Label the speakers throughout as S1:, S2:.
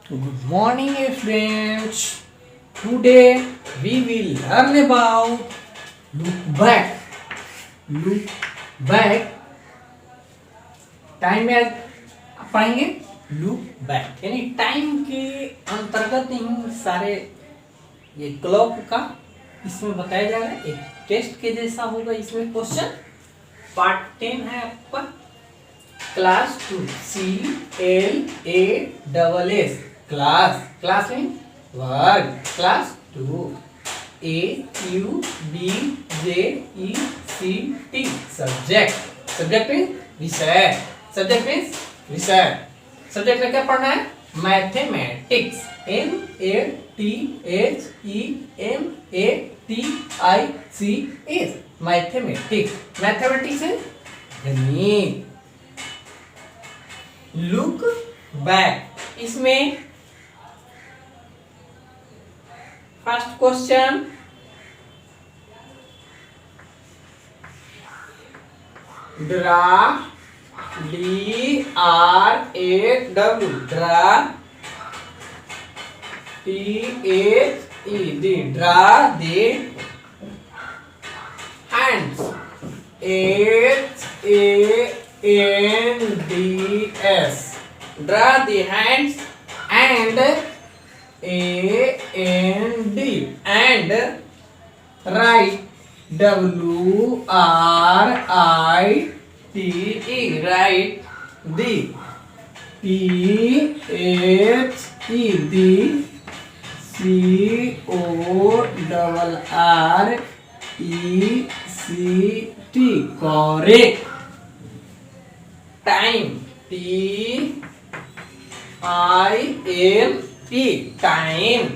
S1: Good morning, friends. Today we will learn about look back. Look back. Time में आज पढ़ेंगे look back यानी time के अंतर्गत इन सारे ये क्लॉक का इसमें बताया जाएगा। एक टेस्ट के जैसा होगा। इसमें क्वेश्चन पार्ट 10 है आपका क्लास 2 CLASS क्लास क्लास में वर्ग class 2 AUBJECT subject subject means विषय सब्जेक्ट मीन्स विषय सब्जेक्ट में क्या पढ़ना है मैथमेटिक्स MATHEMATICS मैथमेटिक्स मैथमेटिक्स है गणित। लुक बैक इसमें first question draw DRAW draw THE draw the hands HANDS draw the hands and and write WRITE write the THE CORRECT correct time TIME time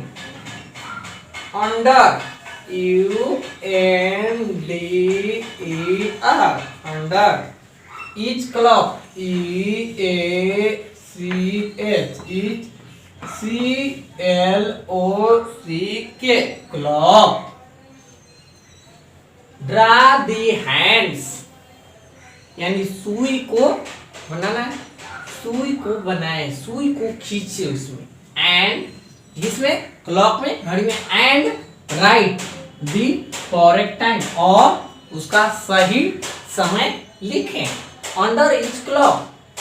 S1: under UNDER under each clock EACH each CLOCK clock draw the hands यानी सुई को बनाना है सुई को बनाए सुई को खींचे उसमें एंड जिसमें क्लॉक में घड़ी में and right the correct time और उसका सही समय लिखें अंडर ईच क्लॉक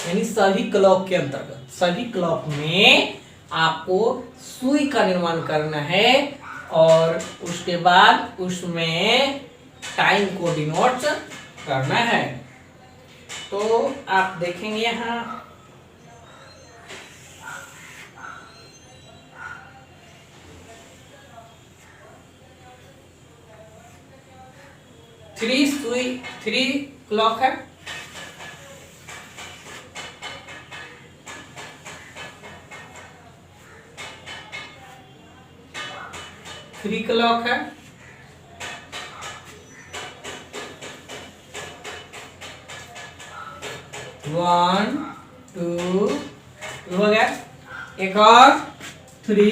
S1: यानी सभी क्लॉक के अंतर्गत सभी क्लॉक में आपको सुई का निर्माण करना है और उसके बाद उसमें टाइम को डिनोट करना है। तो आप देखेंगे यहाँ थ्री क्लॉक है थ्री क्लॉक है वन टू हो गया एक और थ्री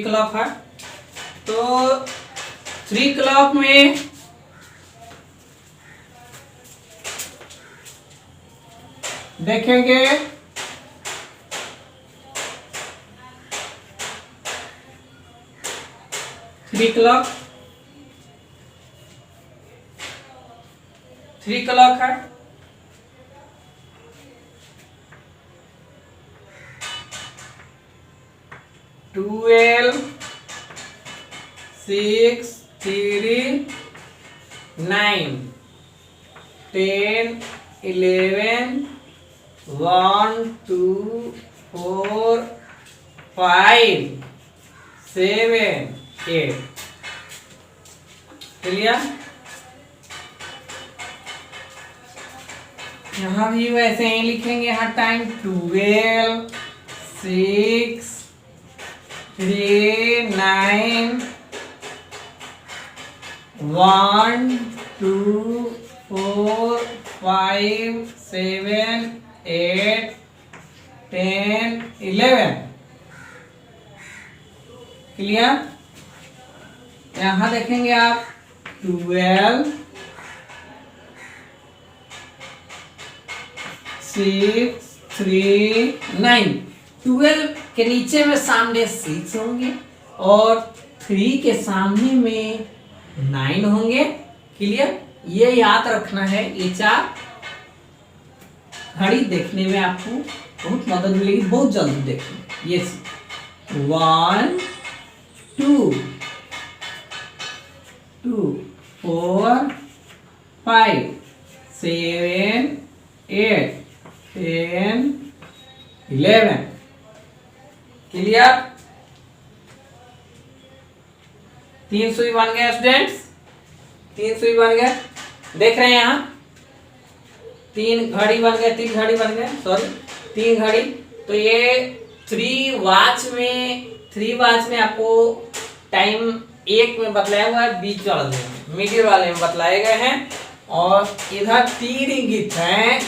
S1: क्लॉक है। तो थ्री क्लॉक में देखेंगे थ्री क्लॉक है 12 6 3 9 10 11 1 2 4 5 7 8 क्लियर। यहाँ भी वैसे ही लिखेंगे यहाँ टाइम 12 6 3 9 1 2 4 5 7 8 10 11 क्लियर। यहाँ देखेंगे आप 12 6 3 9। 12 के नीचे में सामने 6 होंगे और 3 के सामने में 9 होंगे। क्लियर? ये याद रखना है। ये 4 घड़ी देखने में आपको बहुत मदद मिलेगी, बहुत जल्दी देखना। ये 1 2 2 4 5 7 8 10 11। क्लियर? 3 सुई बन गया स्टूडेंट्स, 3 सुई बन गया। देख रहे हैं यहाँ 3 घड़ी बन गए, 3 घड़ी बन गए, सॉरी 3 घड़ी। तो ये 3 वॉच में आपको टाइम एक में बतलाया हुआ है, बीच वाले में, मिडिल वाले में बतलाए गए हैं। और इधर 3 इंगित है,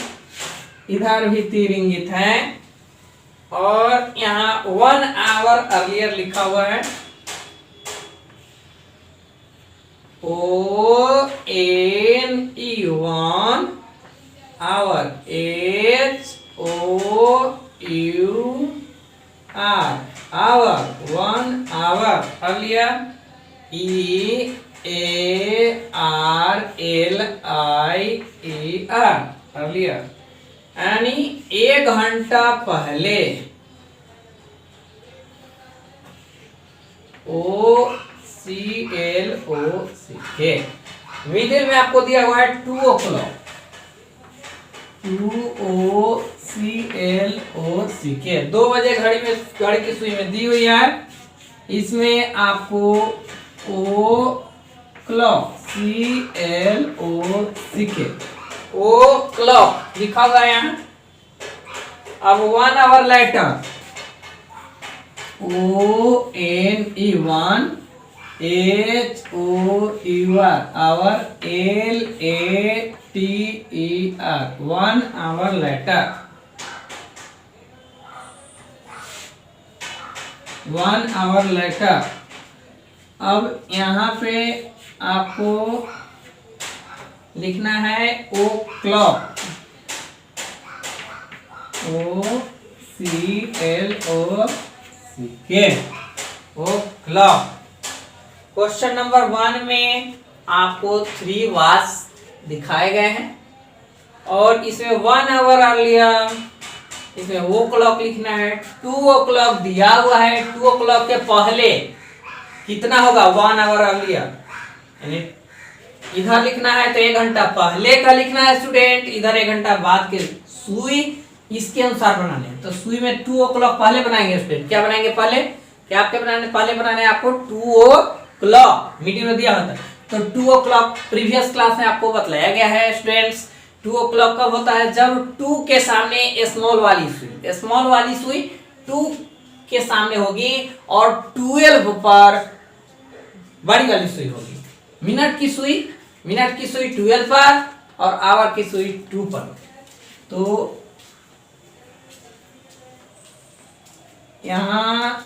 S1: इधर भी 3 इंगित है और यहाँ 1 आवर अर्लियर लिखा हुआ है। ONE 1 hour, HOUR hour, 1 hour earlier, EARLIER earlier, यानी 1 घंटा पहले। OCLOCK। मिडिल में आपको दिया हुआ है 2 o'clock, 2OCLOCK, 2 बजे घड़ी में, घड़ी की सुई में दी हुई है। इसमें आपको O clock, CLOCK, O clock लिखा हुआ है यहाँ। अब 1 hour later, ONE 1 HOUR hour, LATER 1 hour later, 1 hour later. अब यहाँ पे आपको लिखना है O clock, OCLOCK, O clock. Question number 1 में आपको 3 वॉच दिखाए गए हैं और इसमें 1 आवर अर्लियर, इसमें O क्लॉक लिखना है। 2 o'clock दिया हुआ है, 2 o'clock के पहले कितना होगा, 1 आवर अर्लियर, यानी इधर लिखना है तो 1 घंटा पहले का लिखना है स्टूडेंट, इधर 1 घंटा बाद के। सुई इसके अनुसार बनाने हैं, तो सुई में 2 o'clock पहले बनाएंगे स्टूडेंट। क्या बनाएंगे पहले, क्या आपके बनाने पहले बनाने हैं आपको 2 o'clock, मीटिंग में दिया होता है। तो 2 o'clock प्रीवियस क्लास में आपको बतलाया गया है स्टूडेंट्स। 2 o'clock कब होता है, जब 2 के सामने स्मॉल वाली सुई 2 के सामने होगी और 12 पर बड़ी वाली सुई होगी। मिनट की सुई 12 पर और आवर की सुई 2 पर। तो यहाँ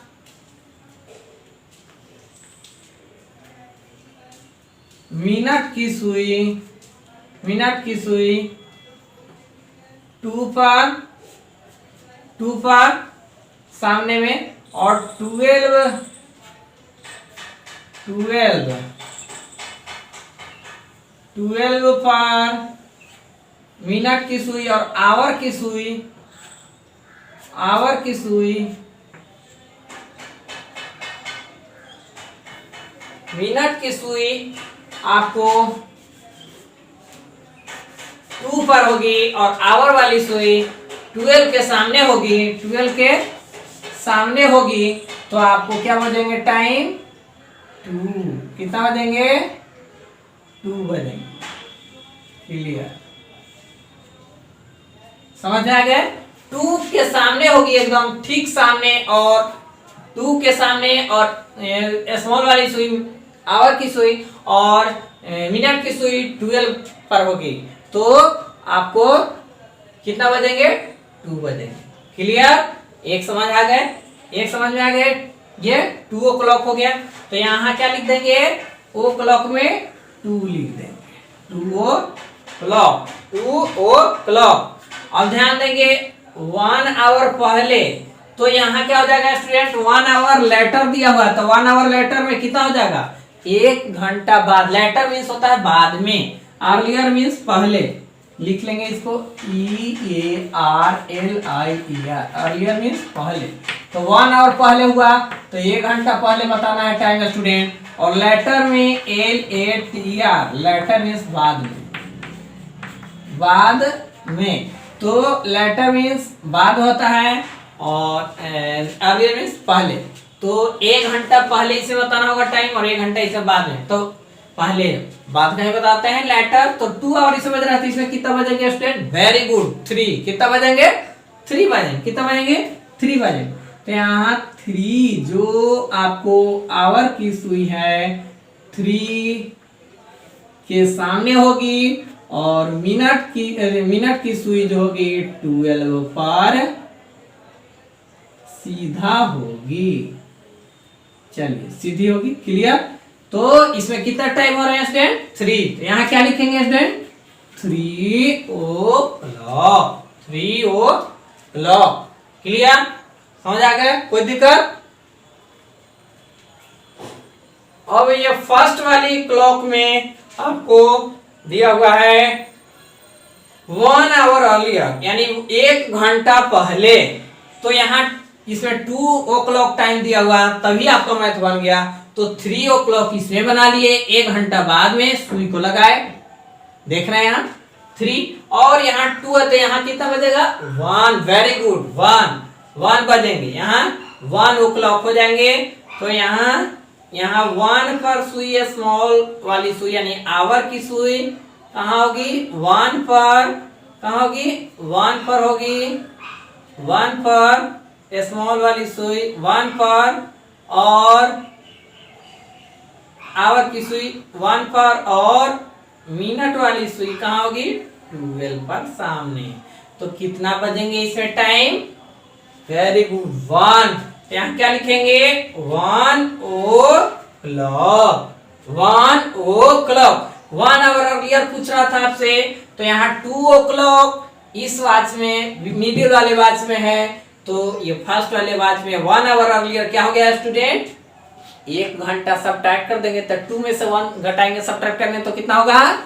S1: मिनट की सुई 2 पर सामने में और 12 पर मिनट की सुई और आवर की सुई मिनट की सुई आपको 2 पर होगी और आवर वाली सुई 12 के सामने होगी। तो आपको क्या बजेंगे टाइम, 2, कितना बजेंगे, 2 बजेंगे। क्लियर, समझ में आ गया। 2 के सामने होगी, एकदम ठीक सामने, और 2 के सामने और स्मॉल वाली सुई आवर की सुई और मिनट की सुई 12 पर होगी। तो आपको कितना बजेंगे, 2 बजेंगे। क्लियर, एक समझ आ गए, एक समझ में आ गए। ये 2 o'clock हो गया। तो यहाँ क्या लिख देंगे, O क्लॉक में 2 लिख देंगे, 2 o'clock। अब ध्यान देंगे 1 आवर पहले, तो यहाँ क्या हो जाएगा स्टूडेंट, 1 आवर लेटर दिया हुआ है, तो 1 आवर लेटर में कितना हो जाएगा, 1 घंटा बाद। लेटर मीन्स होता है बाद में, अर्लियर मीन्स पहले, लिख लेंगे इसको EARLIER, अर्लियर मीन्स पहले। तो 1 आवर पहले हुआ तो 1 घंटा पहले बताना है टाइम स्टूडेंट। और लेटर में LATER, लेटर मीन्स बाद में, बाद में, तो लेटर मीन्स बाद होता है और अर्लियर मीन्स पहले। तो 1 घंटा पहले इसे बताना होगा टाइम और 1 घंटा इसे बाद में। तो पहले बाद कहीं बताते हैं लेटर, तो 2 आवर इसे बज रहा है, तो इसमें कितना बजेंगे स्टूडेंट, वेरी गुड 3। कितना बजेंगे, 3 बजेंगे। कितना बजेंगे, 3 बजेंगे। तो यहाँ 3 जो आपको आवर की सुई है 3 के सामने होगी और मिनट की सुई जो होगी 12 पर सीधा होगी। चलिए सीधी होगी, क्लियर। तो इसमें कितना टाइम हो रहा है स्टूडेंट, 3। तो यहाँ क्या लिखेंगे स्टूडेंट, 3 o'clock, 3 o'clock, क्लियर, समझ आ गया, कोई दिक्कत। अब ये फर्स्ट वाली क्लॉक में आपको दिया हुआ है 1 आवर अर्लियर, यानी 1 घंटा पहले। तो यहाँ इसमें 2 o'clock टाइम दिया हुआ, तभी आपका मैथ बन गया। तो 3 o'clock इसमें बना लिए, 1 घंटा बाद में सुई को लगाए, देख रहे हैं यहाँ 3। और यहाँ 2 है तो यहाँ कितना बजेगा, 1, वेरी गुड, 1 बजेंगे, यहाँ 1 o'clock हो जाएंगे। तो यहाँ 1 पर सुई है, स्मॉल वाली सुई यानी आवर की सुई कहाँ होगी, 1 पर, कहाँ होगी, 1 पर होगी, 1 पर स्मॉल वाली सुई 1 पर, और आवर की सुई 1 पर, और मिनट वाली सुई कहाँ होगी, 12 पर सामने। तो कितना बजेंगे इसमें टाइम, वेरी गुड, 1। यहाँ क्या लिखेंगे, 1 o'clock, 1 o'clock। 1 आवर अर्लियर पूछ रहा था आपसे, तो यहाँ 2 o'clock इस वॉच में, मिडिल वाले वॉच में है, तो ये फर्स्ट वाले वॉच में 1 आवर अर्लियर क्या हो गया स्टूडेंट, 1 घंटा सब्ट्रैक्ट कर देंगे, तो 2 में से 1 घटाएंगे सब्ट्रैक्ट करने, तो कितना होगा,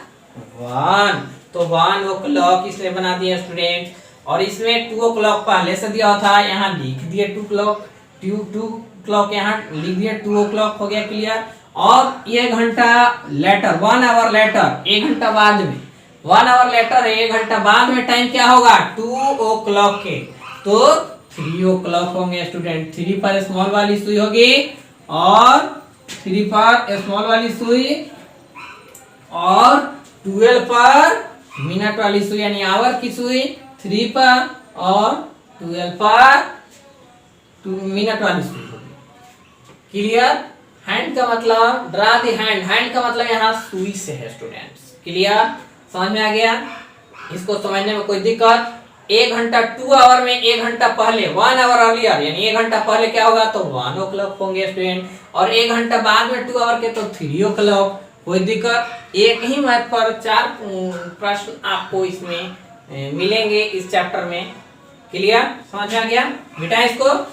S1: 1। तो 1 o'clock इसने बना दिया स्टूडेंट। और इसमें 2 o'clock पहले से दिया था, यहाँ लिख दिए 2 o'clock, यहाँ लिख दिए 2 o'clock, हो गया क्लियर। और 1 घंटा लेटर, 1 आवर लेटर, 1 घंटा बाद में, 1 आवर लेटर है, 1 घंटा बाद में टाइम क्या होगा, 2 o'clock के, तो 3 o'clock होंगे स्टूडेंट। 3 पर स्मॉल वाली सुई होगी, और 3 पर स्मॉल वाली सुई, और 12 पर मिनट वाली सुई यानी आवर की सुई 3 पर, और 12 पर मिनट वाली सुई होगी, क्लियर। हैंड का मतलब, ड्रा द हैंड, हैंड का मतलब यहाँ सुई से है स्टूडेंट्स, क्लियर, समझ में आ गया। इसको समझने में कोई दिक्कत, 1 घंटा 2 आवर में 1 घंटा पहले, 1 आवर अर्लियर यानी 1 घंटा पहले क्या होगा, तो 1 o'clock होंगे स्टूडेंट। और 1 घंटा बाद में 2 आवर के, तो 3 o'clock, कोई दिक्कत। एक ही मैथ पर 4 प्रश्न आपको इसमें मिलेंगे इस चैप्टर में, क्लियर, समझ में आ गया, मिटाएं इसको।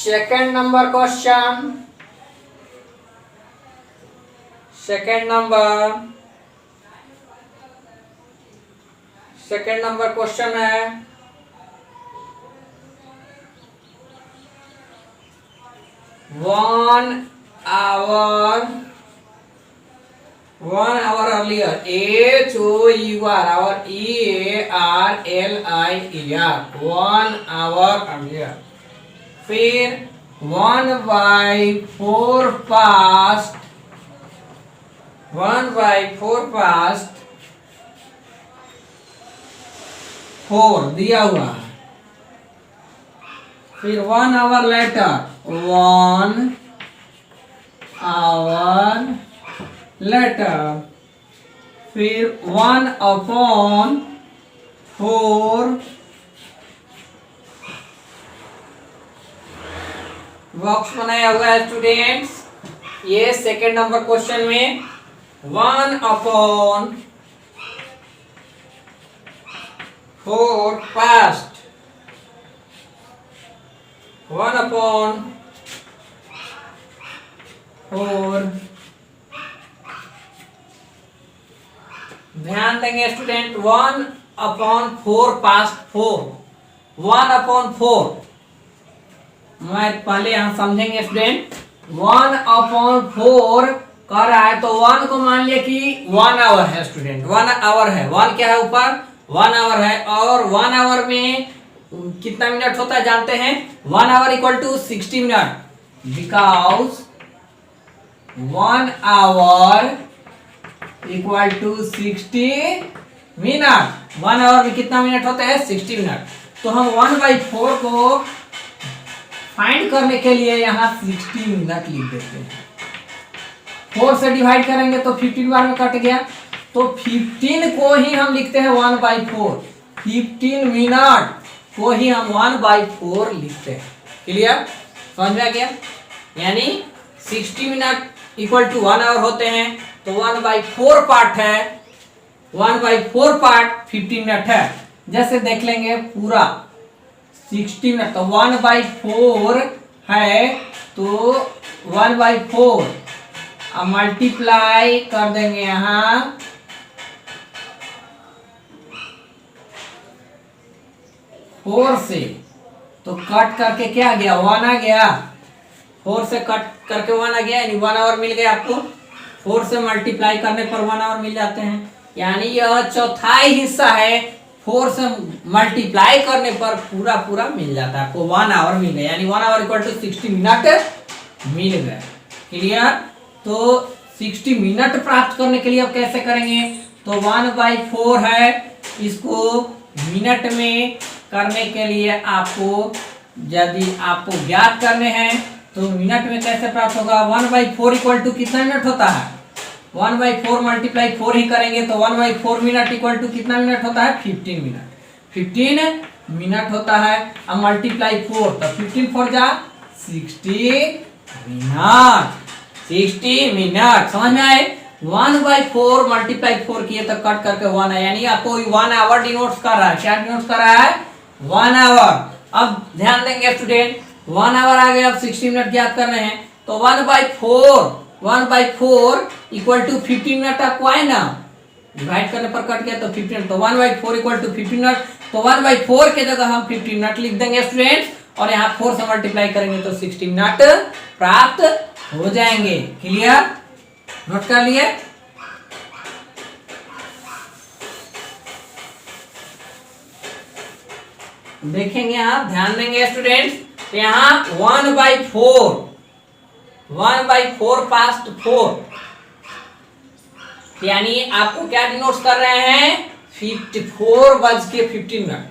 S1: Second number question, second number question है 1 hour earlier, HOUR और EARLIER, 1 hour earlier। फिर 1/4 past 4 दिया हुआ है। फिर 1 आवर लेटर 1 आवर लेटर, फिर 1/4 बॉक्स बनाया हुआ है स्टूडेंट्स। ये सेकेंड नंबर क्वेश्चन में 1/4 पास्ट, 1/4 ध्यान देंगे स्टूडेंट। 1/4 पास्ट 4, 1/4 मैं पहले यहां समझेंगे स्टूडेंट। 1/4 कर रहा है तो 1 को मान लिया कि 1 आवर है स्टूडेंट, 1 आवर है। 1 क्या है ऊपर 1 आवर है, और 1 आवर में कितना मिनट होता है जानते हैं? 1 hour equal to 60 minute, because 1 hour equal to 60 minute. 1 hour में कितना मिनट होता है? 60 मिनट। तो हम 1/4 को फाइंड करने के लिए यहाँ 60 मिनट लिख देते हैं। 4 से डिवाइड करेंगे तो 15 बार में कट गया, तो 15 को ही हम लिखते हैं 1/4। 15 मिनट को ही हम 1/4 लिखते हैं। क्लियर? समझ में आ गया? यानी 60 मिनट इक्वल टू 1 आवर होते हैं, तो 1/4 पार्ट है, 1/4 पार्ट 15 मिनट है। जैसे देख लेंगे पूरा 60 मिनट, तो 1/4 है तो 1/4 अब मल्टीप्लाई कर देंगे यहाँ 4 से, तो कट करके क्या आ गया? 1 आ गया। 4 से कट करके 1 आ गया, यानी 1 आवर मिल गया आपको। 4 से मल्टीप्लाई करने पर 1 आवर मिल जाते हैं, यानी यह चौथाई हिस्सा है। 4 से मल्टीप्लाई करने पर पूरा पूरा मिल जाता है आपको, 1 आवर मिल गया, यानी 1 आवर इक्वल टू 60 मिनट मिल गए। क्लियर? तो 60 मिनट प्राप्त करने के लिए अब कैसे करेंगे? तो 1/4 है, इसको मिनट में करने के लिए आपको, यदि आपको ज्ञात करने हैं तो मिनट में कैसे प्राप्त होगा? 1/4 इक्वल टू कितना मिनट होता है? 1/4 मल्टीप्लाई 4 ही करेंगे तो 1/4 मिनट इक्वल टू कितना मिनट होता है? 15 मिनट। 15 मिनट होता है। अब मल्टीप्लाई 4, तो 15 4 जा 60 मिनट। 60 मिनट समझ में आए? 1/4 मल्टीप्लाई 4 किए तो कट करके 1 है, यानी आपको 1 आवर डिनोट कर रहा है। क्या डिनोट कर रहा है? 1 आवर। अब ध्यान देंगे स्टूडेंट, 1 आवर आ गया, अब 60 मिनट ज्ञात करने हैं, तो 1/4 इक्वल टू 15 मिनट आपको आए ना, डिवाइड करने पर कट गया तो 15, तो 1/4 इक्वल टू 15 मिनट। तो 1/4 के जगह हम 15 मिनट लिख देंगे स्टूडेंट्स, और यहाँ 4 से मल्टीप्लाई करेंगे तो 60 मिनट प्राप्त हो जाएंगे। क्लियर? नोट कर लिए? देखेंगे आप, ध्यान देंगे स्टूडेंट्स, तो यहाँ 1/4 पास्ट 4, यानी आपको क्या डिनोट कर रहे हैं? 4:15 मिनट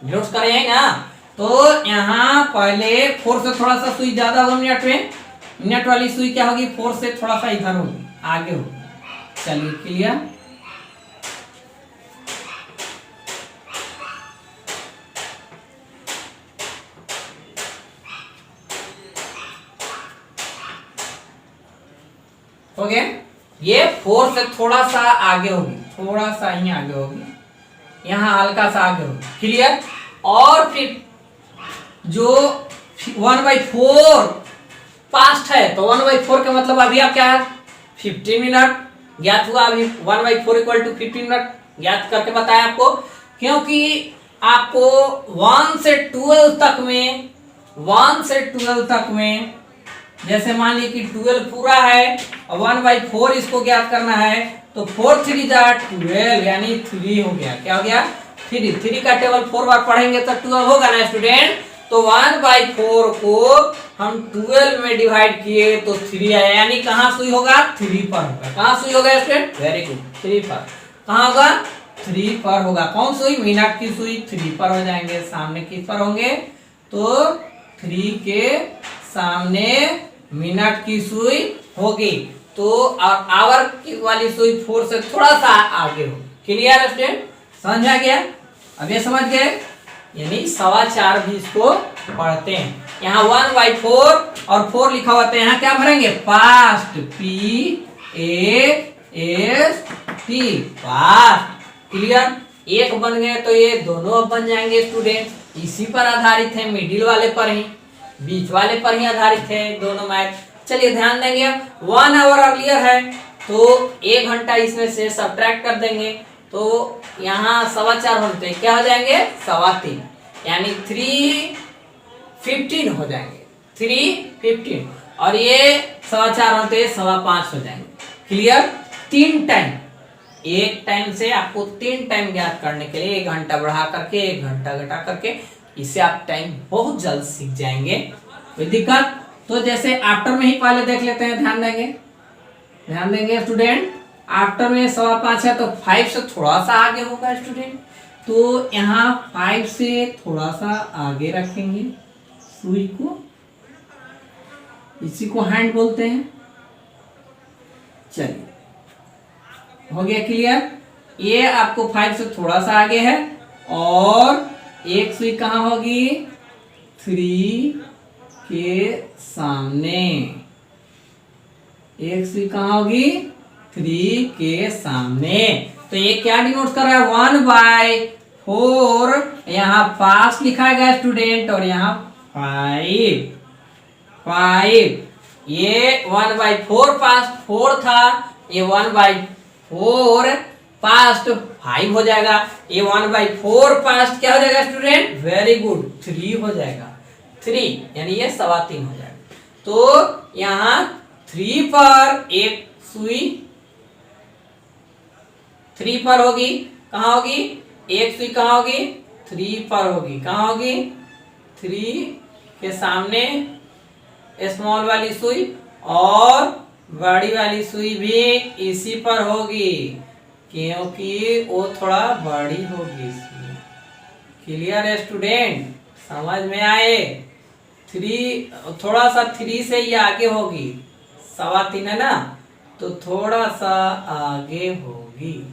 S1: डिनोट कर रहे हैं ना। तो यहाँ पहले 4 से थोड़ा सा सुई ज्यादा होगा मिनट में, मिनट वाली सुई क्या होगी? 4 से थोड़ा सा इधर होगी, आगे होगी। चलिए क्लियर? हो गया? ये 4 से थोड़ा सा आगे होगी, थोड़ा सा ही आगे होगी, यहाँ हल्का सा आगे होगी। क्लियर? और फिर जो 1/4 पास्ट है, तो 1/4 का मतलब अभी आप क्या है? 15 मिनट ज्ञात हुआ। अभी 1/4 इक्वल टू 15 मिनट ज्ञात करके बताया आपको, क्योंकि आपको 1 से 12 तक में, 1 से 12 तक में, जैसे मान लीजिए कि 12 पूरा है और 1/4 इसको ज्ञात करना है, तो 4 3 जा 12, यानी 3 हो गया। क्या हो गया? 3 का टेबल 4 बार पढ़ेंगे तो 12 होगा ना स्टूडेंट। तो 1/4 को हम 12 में डिवाइड किए तो 3 आया, यानी कहाँ सुई होगा? 3 पर होगा। कहाँ सुई होगा स्टूडेंट? वेरी गुड, 3 पर। कहाँ होगा? 3 पर होगा। कौन सुई? मिनट की सुई 3 पर हो जाएंगे। सामने किस पर होंगे? तो 3 के सामने मिनट की सुई होगी। तो आवर की वाली सुई 4 से थोड़ा सा आगे हो। Clear student? समझ में आ गया? अब ये समझ गए, यानी 4.25 भी इसको पढ़ते हैं। यहाँ 1/4 और 4 लिखा हुआ था, यहाँ क्या भरेंगे? Past, PAST, past. क्लियर? एक बन गए तो ये दोनों अब बन जाएंगे स्टूडेंट। इसी पर आधारित है, मिडिल वाले पर ही, बीच वाले पर ही आधारित है दोनों मैथ। चलिए ध्यान देंगे, 1 आवर अर्लियर है तो 1 घंटा इसमें से सब्ट्रैक्ट कर देंगे, तो यहाँ 4.25 होते क्या हो जाएंगे? 3.25, यानी 3:15 हो जाएंगे। 3:15 और ये 4.25 होते 5.25 हो जाएंगे। क्लियर? 3 टाइम, एक टाइम से आपको 3 टाइम ज्ञात करने के लिए 1 घंटा बढ़ा करके 1 घंटा घटा करके, इससे आप टाइम बहुत जल्द सीख जाएंगे। कोई दिक्कत? तो जैसे आफ्टर में ही पहले देख लेते हैं, ध्यान देंगे स्टूडेंट। आफ्टर में 5.25 है तो 5 से थोड़ा सा आगे होगा स्टूडेंट, तो यहाँ 5 से थोड़ा सा आगे रखेंगे सुई को, इसी को हैंड बोलते हैं। चलिए हो गया क्लियर? ये आपको 5 से थोड़ा सा आगे है, और एक सुई कहाँ होगी? 3 के सामने। एक सुई कहाँ होगी? 3 के सामने। तो ये क्या डिनोट कर रहा है? 1/4, यहाँ पास लिखा गया स्टूडेंट, और यहाँ 5। ये 1/4 पास्ट 4 था, ये 1/4 पास्ट 5 हो जाएगा। ये 1/4 पास्ट क्या हो जाएगा स्टूडेंट? वेरी गुड, 3 हो जाएगा। 3 यानी ये 3.25 हो जाएगा। तो यहाँ 3 पर एक सुई 3 पर होगी। कहाँ होगी? एक सुई कहाँ होगी? 3 पर होगी। कहाँ होगी? 3 के सामने स्मॉल वाली सुई, और बड़ी वाली सुई भी इसी पर होगी, क्योंकि वो थोड़ा बड़ी होगी सुई। क्लियर है स्टूडेंट? समझ में आए? 3 थोड़ा सा 3 से ही आगे होगी, 3.25 है ना, तो थोड़ा सा आगे होगी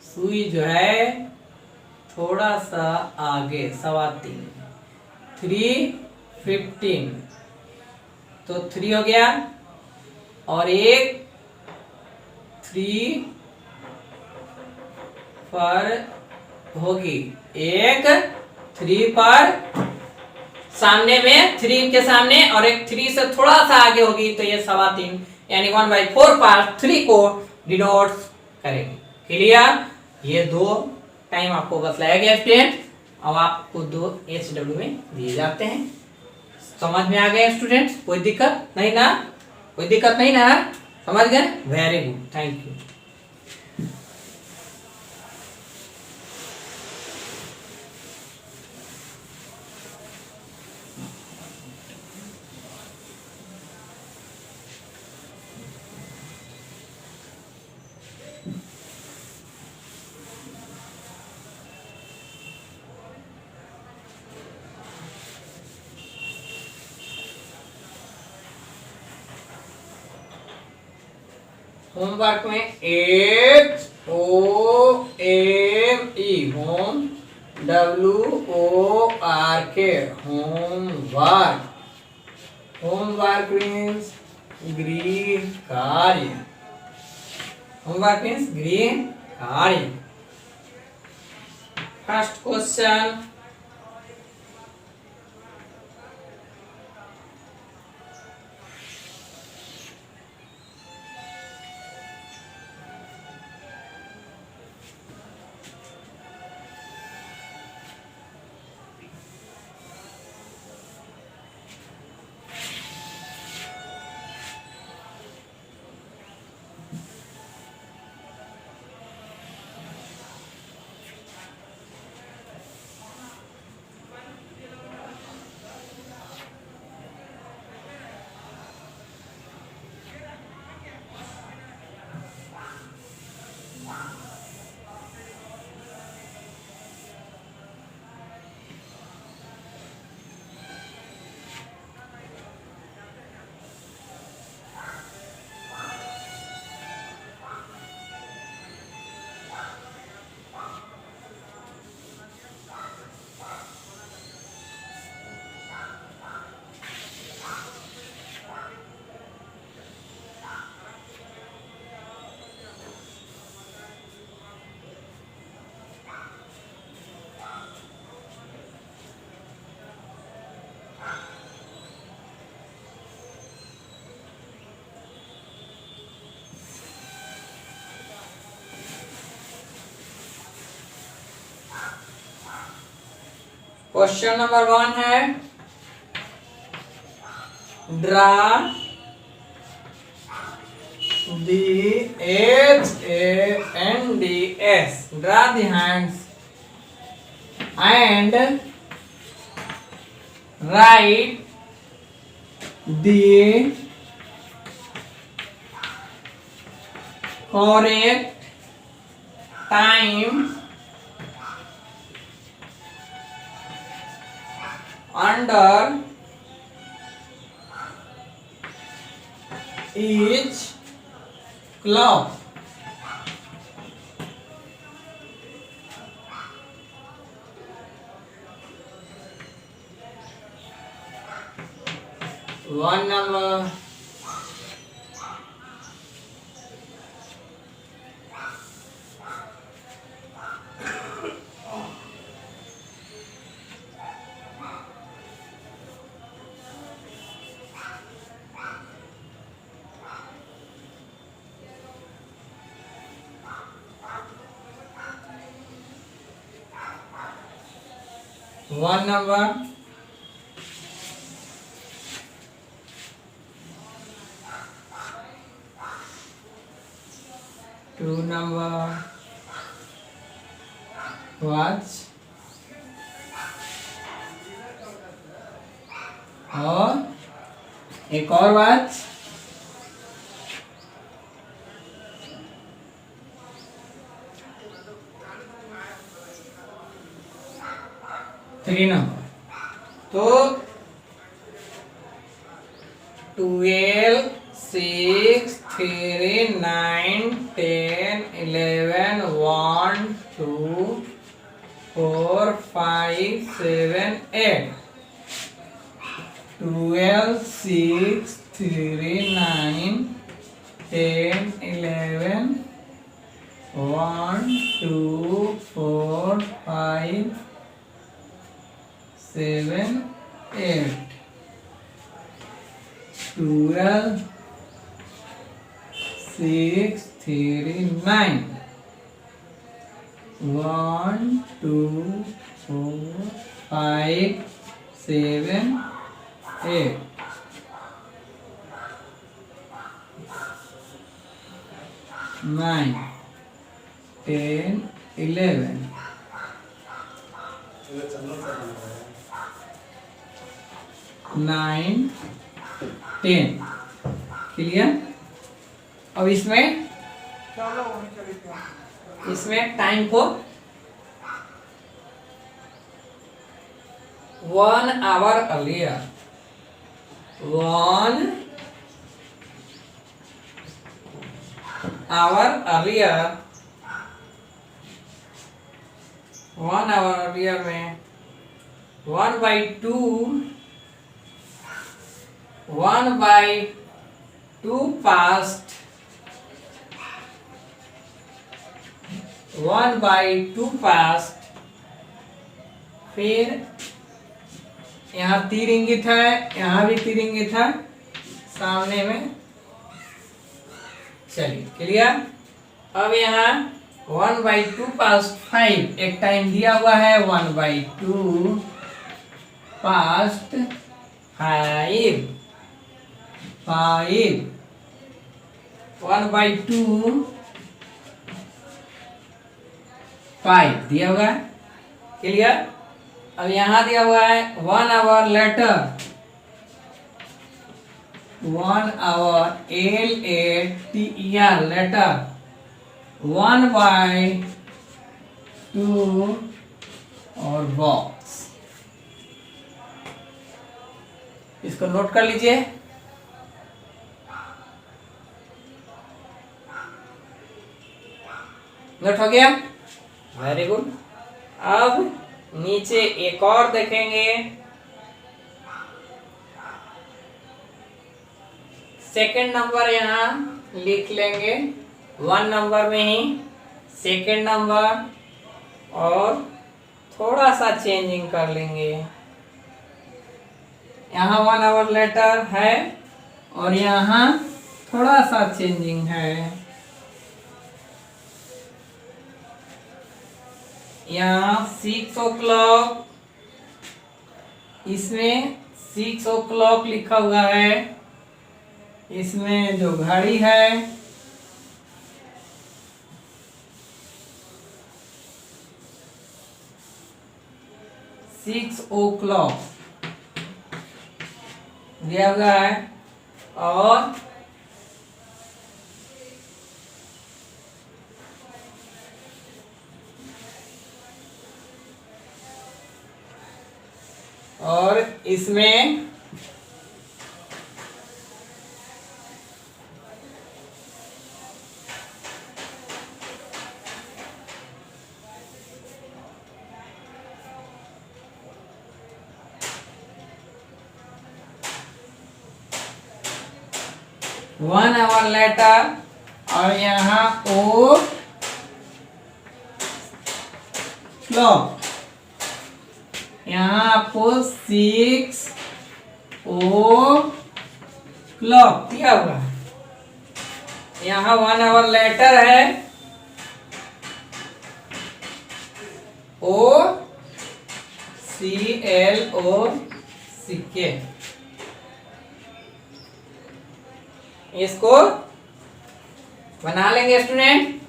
S1: सुई, जो है थोड़ा सा आगे 3.25, 3:15, तो 3 हो गया, और एक 3 पर होगी, एक 3 पर सामने में 3 के सामने, और एक 3 से थोड़ा सा आगे होगी, तो ये 3.25 यानी 1/4 पार्ट 3 को डिनोट करेंगे। क्लियर? ये 2 टाइम आपको बतलाया गया स्टूडेंट। अब आपको 2 HW में दिए जाते हैं। समझ में आ गया स्टूडेंट्स? कोई दिक्कत नहीं ना? कोई दिक्कत नहीं ना? समझ गए? Very good, thank you. Homework में HOME, home, WORK, homework. Homework means गृह कार्य। होमवर्क मीन्स गृह कार्य। फर्स्ट क्वेश्चन, क्वेश्चन नंबर 1 है draw the hands, draw the hands and write the correct time under each clock. One number. One number. Two number. Watch. और एक और watch. Three number. तो 12, 6, 3, 9, 10, 11, 1, 2, 4, 5, 7, 8. 12, 6, 3, 9, 10, 11, 1, 2, 4, 5, 7, 8. 12, 6, 3, 9. 1, 2, 4, 5, 7, 8. 9, 10, 11. 9, 10. Clear. अब इसमें time को 1 hour earlier. 1 hour earlier. 1 hour earlier में 1/2 1/2 past 1/2 past. फिर यहाँ तीर इंगित है, यहाँ भी तीर इंगित है सामने में. चलिए क्लियर. अब यहाँ 1/2 past 5 एक टाइम दिया हुआ है. 1/2 past 5 1/2 5 दिया हुआ है. क्लियर. अब यहां दिया हुआ है 1 hour later. 1 hour later later 1/2 और बॉक्स. इसको नोट कर लीजिए. नोट हो गया. Very good. अब नीचे एक और देखेंगे. सेकंड नंबर यहाँ लिख लेंगे 1 नंबर में ही सेकंड नंबर, और थोड़ा सा चेंजिंग कर लेंगे. यहाँ 1 hour लेटर है और यहाँ थोड़ा सा चेंजिंग है. यहाँ 6 o'clock इसमें 6 o'clock लिखा हुआ है, इसमें जो घड़ी है 6 o'clock दिया हुआ है, और इसमें वन आवर लेटर, और यहाँ ओ क्लॉक, यहाँ आपको 6 o'clock दिया हुआ है। यहाँ 1 आवर लेटर है, OCLOCK। इसको बना लेंगे स्टूडेंट,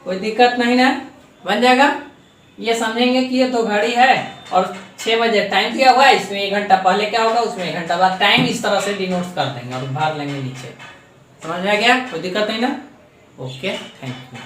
S1: कोई दिक्कत नहीं ना, बन जाएगा। ये समझेंगे कि ये तो घड़ी है और 6 बजे टाइम दिया हुआ है, इसमें 1 घंटा पहले क्या होगा, उसमें 1 घंटा बाद टाइम, इस तरह से डिनोट कर देंगे और भर लेंगे नीचे। समझ में आ गया, कोई दिक्कत नहीं ना। Okay, thank you.